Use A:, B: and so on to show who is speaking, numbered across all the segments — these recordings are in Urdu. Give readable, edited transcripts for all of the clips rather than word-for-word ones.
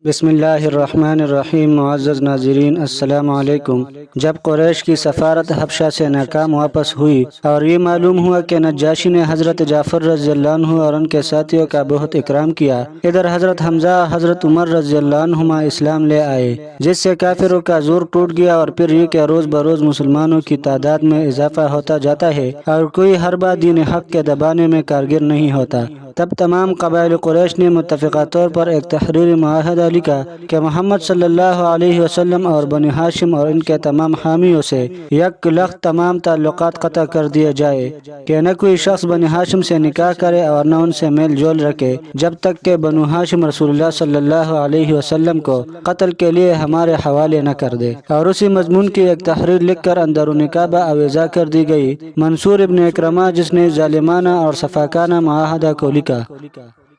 A: بسم اللہ الرحمن الرحیم۔ معزز ناظرین السلام علیکم۔ جب قریش کی سفارت حبشہ سے ناکام واپس ہوئی اور یہ معلوم ہوا کہ نجاشی نے حضرت جعفر رضی اللہ عنہ اور ان کے ساتھیوں کا بہت اکرام کیا، ادھر حضرت حمزہ حضرت عمر رضی اللہ عنہما اسلام لے آئے، جس سے کافروں کا زور ٹوٹ گیا اور پھر یہ کہ روز بروز مسلمانوں کی تعداد میں اضافہ ہوتا جاتا ہے اور کوئی حربہ دین حق کے دبانے میں کارگر نہیں ہوتا۔ تب تمام قبائل قریش نے متفقہ طور پر ایک تحریری معاہدہ لکھا کہ محمد صلی اللہ علیہ وسلم اور بنی ہاشم اور ان کے تمام حامیوں سے یک لخت تمام تعلقات قطع کر دیے جائے کہ نہ کوئی شخص بنی ہاشم سے نکاح کرے اور نہ ان سے میل جول رکھے جب تک کہ بنو ہاشم رسول اللہ صلی اللہ علیہ وسلم کو قتل کے لیے ہمارے حوالے نہ کر دے۔ اور اسی مضمون کی ایک تحریر لکھ کر اندرون کعبہ اویزا کر دی گئی۔ منصور ابن اکرمہ جس نے ظالمانہ اور صفاقانہ معاہدہ کو لکھا،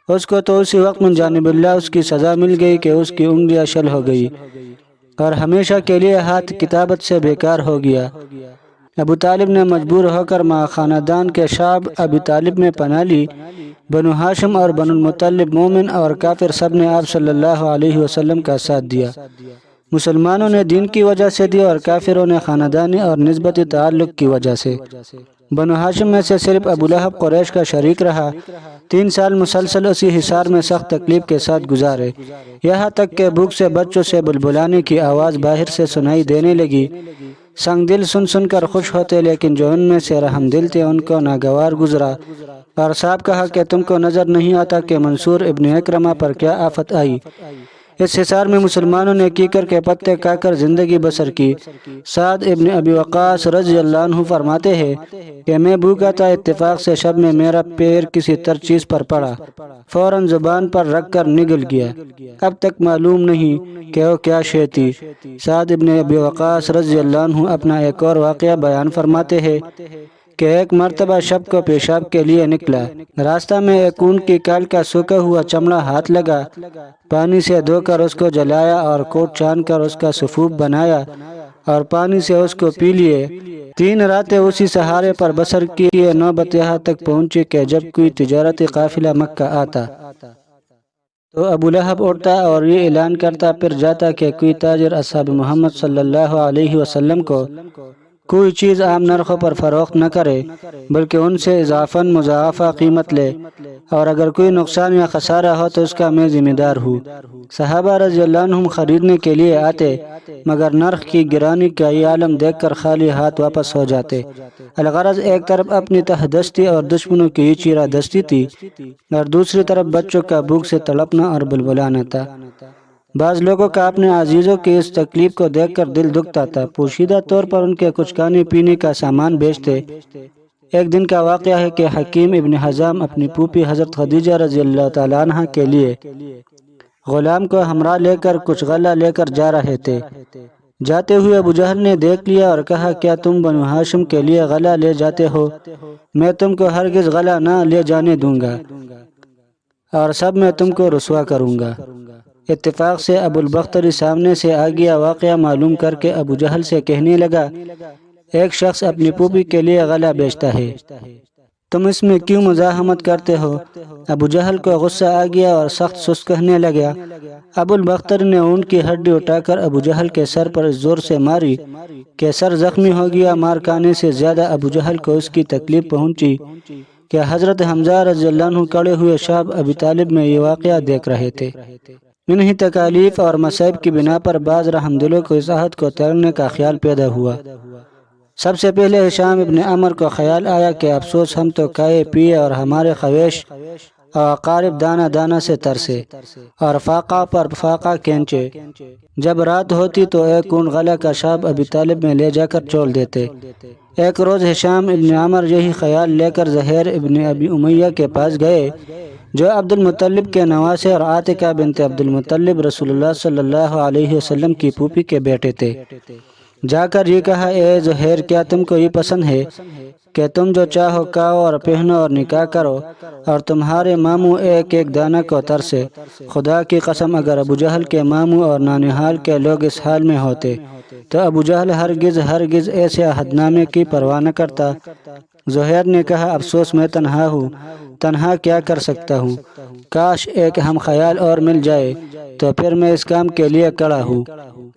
A: اس کو تو اسی وقت من جانب اللہ اس کی سزا مل گئی کہ اس کی انگلیاں شل ہو گئی اور ہمیشہ کے لیے ہاتھ کتابت سے بیکار ہو گیا۔ ابو طالب نے مجبور ہو کر مع خاندان کے شعب ابی طالب میں پناہ لی۔ بنو ہاشم اور بنو المطلب مومن اور کافر سب نے آپ صلی اللہ علیہ وسلم کا ساتھ دیا۔ مسلمانوں نے دین کی وجہ سے دیا اور کافروں نے خاندانی اور نسبتی تعلق کی وجہ سے۔ بنو ہاشم میں سے صرف ابو لہب قریش کا شریک رہا۔ 3 سال مسلسل اسی حصار میں سخت تکلیف کے ساتھ گزارے، یہاں تک کہ بھوک سے بچوں سے بلبلانے کی آواز باہر سے سنائی دینے لگی۔ سنگ دل سن کر خوش ہوتے، لیکن جو ان میں سے رحم دل تھے ان کو ناگوار گزرا اور صاحب کہا کہ تم کو نظر نہیں آتا کہ منصور ابن اکرمہ پر کیا آفت آئی۔ اس حصار میں مسلمانوں نے کیکر کے پتے کھا کر زندگی بسر کی۔ سعد ابن ابی وقاص رضی اللہ عنہ فرماتے ہیں کہ میں بھوکا تھا، اتفاق سے شب میں میرا پیر کسی تر چیز پر پڑا، فوراً زبان پر رکھ کر نگل گیا، اب تک معلوم نہیں کہ وہ کیا شے تھی۔ سعد ابن ابی وقاص رضی اللہ عنہ اپنا ایک اور واقعہ بیان فرماتے ہیں کہ ایک مرتبہ شب کو پیشاب کے لیے نکلا، راستہ میں ایک اونٹ کی کال کا سوکھا ہوا چمڑا ہاتھ لگا، پانی سے دھو کر اس کو جلایا اور کوٹ چھان کر اس کا سفوف بنایا اور پانی سے اس کو پی لیے۔ 3 راتیں اسی سہارے پر بسر کی، نوبت یہاں تک پہنچی کہ جب کوئی تجارتی قافلہ مکہ آتا تو ابو لہب اٹھتا اور یہ اعلان کرتا پھر جاتا کہ کوئی تاجر اصحاب محمد صلی اللہ علیہ وسلم کو کوئی چیز عام نرخوں پر فروخت نہ کرے بلکہ ان سے اضافاً مضاعفہ قیمت لے، اور اگر کوئی نقصان یا خسارہ ہو تو اس کا میں ذمہ دار ہوں۔ صحابہ رضی اللہ عنہم خریدنے کے لیے آتے مگر نرخ کی گرانی کا یہ عالم دیکھ کر خالی ہاتھ واپس ہو جاتے۔ الغرض ایک طرف اپنی تہ دستی اور دشمنوں کی چیرہ دستی تھی اور دوسری طرف بچوں کا بھوک سے تڑپنا اور بلبلانا تھا۔ بعض لوگوں کا اپنے عزیزوں کی اس تکلیف کو دیکھ کر دل دکھتا تھا، پوشیدہ طور پر ان کے کچھ کھانے پینے کا سامان بیچتے۔ ایک دن کا واقعہ ہے کہ حکیم ابن حزام اپنی پھوپھی حضرت خدیجہ رضی اللہ تعالیٰ عنہ کے لیے غلام کو ہمراہ لے کر کچھ غلہ لے کر جا رہے تھے۔ جاتے ہوئے ابو جہل نے دیکھ لیا اور کہا کیا تم بنو ہاشم کے لیے غلہ لے جاتے ہو؟ میں تم کو ہرگز غلہ نہ لے جانے دوں گا اور سب میں تم کو رسوا کروں گا۔ اتفاق سے ابو البختری سامنے سے آ گیا، واقعہ معلوم کر کے ابو جہل سے کہنے لگا ایک شخص اپنی پھوپھی کے لیے غلہ بیچتا ہے، تم اس میں کیوں مزاحمت کرتے ہو؟ ابو جہل کو غصہ آ گیا اور سخت سست کہنے لگا۔ ابو البختر نے اونٹ کی ہڈی اٹھا کر ابو جہل کے سر پر زور سے ماری کہ سر زخمی ہو گیا۔ مار کھانے سے زیادہ ابو جہل کو اس کی تکلیف پہنچی کہ حضرت حمزہ رضی اللہ عنہ کڑے ہوئے شعب ابی طالب میں یہ واقعہ دیکھ رہے تھے۔ انہی تکالیف اور مصائب کی بنا پر بعض رحم دلوں کو اس عہد کو توڑنے کا خیال پیدا ہوا۔ سب سے پہلے ہشام ابن عمر کو خیال آیا کہ افسوس ہم تو کھائے پیے اور ہمارے خویش اور اقارب دانہ دانہ سے ترسے اور فاقہ پر فاقہ کھینچے۔ جب رات ہوتی تو ایک اونٹ غلہ کا شعب ابی طالب میں لے جا کر چھوڑ دیتے۔ ایک روز ہشام ابن عمر یہی خیال لے کر زہیر ابن ابی امیہ کے پاس گئے جو عبد المطلب کے نواسے اور عاتقہ بنت عبد المطلب رسول اللہ صلی اللہ علیہ وسلم کی پھوپھی کے بیٹے تھے۔ جا کر یہ کہا اے زہیر کیا تم کو یہ پسند ہے کہ تم جو چاہو کھاؤ اور پہنو اور نکاح کرو اور تمہارے ماموں ایک ایک دانہ کو ترسے؟ خدا کی قسم اگر ابو جہل کے ماموں اور نانحال کے لوگ اس حال میں ہوتے تو ابو جہل ہرگز ایسے عہد نامے کی پرواہ نہ کرتا۔ زہیر نے کہا افسوس میں تنہا ہوں، تنہا کیا کر سکتا ہوں، کاش ایک ہم خیال اور مل جائے۔ تو پھر میں اس کام کے لیے کھڑا ہوں۔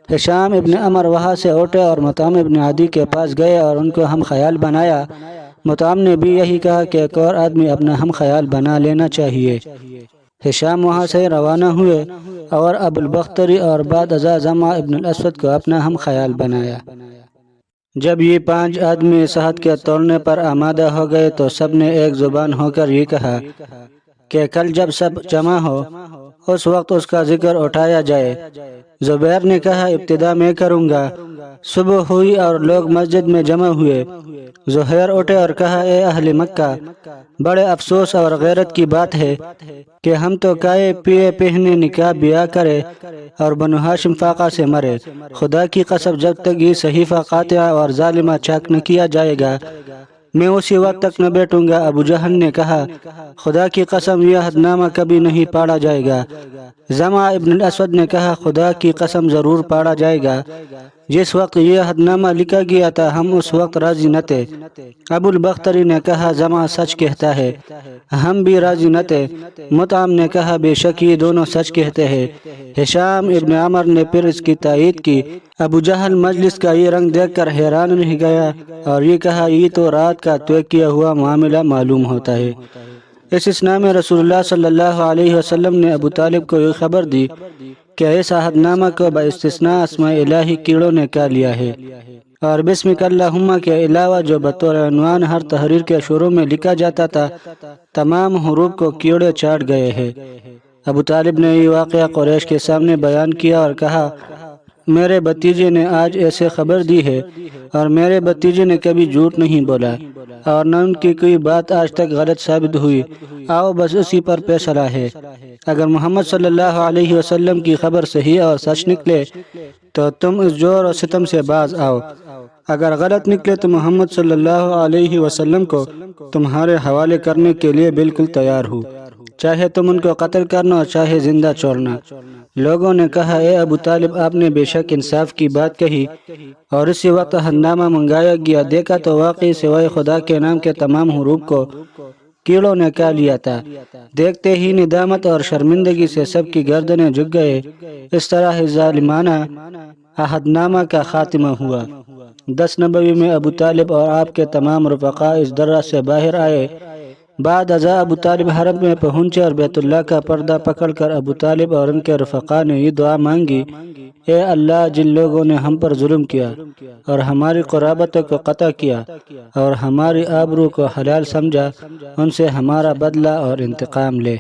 A: ہشام ابن عمر وہاں سے اٹھے اور مطعم ابن عدی کے پاس گئے اور ان کو ہم خیال بنایا۔ مطعم نے بھی یہی کہا کہ ایک اور آدمی اپنا ہم خیال بنا لینا چاہیے۔ ہشام وہاں سے روانہ ہوئے اور ابو البختری اور بعد ازاں زمعہ ابن الاسود کو اپنا ہم خیال بنایا۔ جب یہ 5 آدمی صحت کے توڑنے پر آمادہ ہو گئے تو سب نے ایک زبان ہو کر یہ کہا کہ کل جب سب جمع ہو اس وقت اس کا ذکر اٹھایا جائے۔ زبیر نے کہا ابتدا میں کروں گا۔ صبح ہوئی اور لوگ مسجد میں جمع ہوئے۔ زہیر اٹھے اور کہا اے اہل مکہ، بڑے افسوس اور غیرت کی بات ہے کہ ہم تو کھائے پیے پہنے نکاح بیاہ کرے اور بنو ہاشم فاقہ سے مرے۔ خدا کی قسم جب تک یہ صحیفہ قاطعہ اور ظالمہ چاک نہ کیا جائے گا میں اسی وقت تک نہ بیٹھوں گا۔ ابو جہل نے کہا خدا کی قسم یہ عہد نامہ کبھی نہیں پاڑا جائے گا۔ زمعہ ابن الاسود نے کہا خدا کی قسم ضرور پاڑا جائے گا۔ جس وقت یہ عہد نامہ لکھا گیا تھا ہم اس وقت راضی نہ تھے۔ ابو البختری نے کہا زمعہ سچ کہتا ہے، ہم بھی راضی نہ تھے۔ مطعم نے کہا بے شک یہ دونوں سچ کہتے ہیں۔ ہشام ابن عمر نے پھر اس کی تائید کی۔ ابو جہل مجلس کا یہ رنگ دیکھ کر حیران رہ گیا اور یہ کہا یہ تو رات کا طے کیا ہوا معاملہ معلوم ہوتا ہے۔ اس اثناء میں رسول اللہ صلی اللہ علیہ وسلم نے ابو طالب کو یہ خبر دی کہ اس عہد نامہ کو باستثناء اسماء الہی کیڑوں نے کھا لیا ہے اور بسمک اللہم کے علاوہ جو بطور عنوان ہر تحریر کے شروع میں لکھا جاتا تھا تمام حروف کو کیڑے چاٹ گئے ہیں۔ ابو طالب نے یہ واقعہ قریش کے سامنے بیان کیا اور کہا میرے بھتیجے نے آج ایسے خبر دی ہے اور میرے بھتیجے نے کبھی جھوٹ نہیں بولا اور نہ ان کی کوئی بات آج تک غلط ثابت ہوئی۔ آؤ بس اسی پر فیصلہ ہے۔ اگر محمد صلی اللہ علیہ وسلم کی خبر صحیح اور سچ نکلے تو تم اس جور و ستم سے باز آؤ، اگر غلط نکلے تو محمد صلی اللہ علیہ وسلم کو تمہارے حوالے کرنے کے لیے بالکل تیار ہوں، چاہے تم ان کو قتل کرنا اور چاہے زندہ چھوڑنا۔ لوگوں نے کہا اے ابو طالب آپ نے بے شک انصاف کی بات کہی اور اسی وقت عہد نامہ منگایا گیا، دیکھا تو واقعی سوائے خدا کے نام کے تمام حروف کو کیڑوں نے کھا لیا تھا۔ دیکھتے ہی ندامت اور شرمندگی سے سب کی گردنیں جھک گئے۔ اس طرح ظالمانہ عہد نامہ کا خاتمہ ہوا۔ 10 نبوی میں ابو طالب اور آپ کے تمام رفقا اس درہ سے باہر آئے۔ بعد ازاں ابو طالب حرم میں پہنچے اور بیت اللہ کا پردہ پکڑ کر ابو طالب اور ان کے رفقا نے یہ دعا مانگی اے اللہ جن لوگوں نے ہم پر ظلم کیا اور ہماری قرابتوں کو قطع کیا اور ہماری آبرو کو حلال سمجھا ان سے ہمارا بدلہ اور انتقام لے۔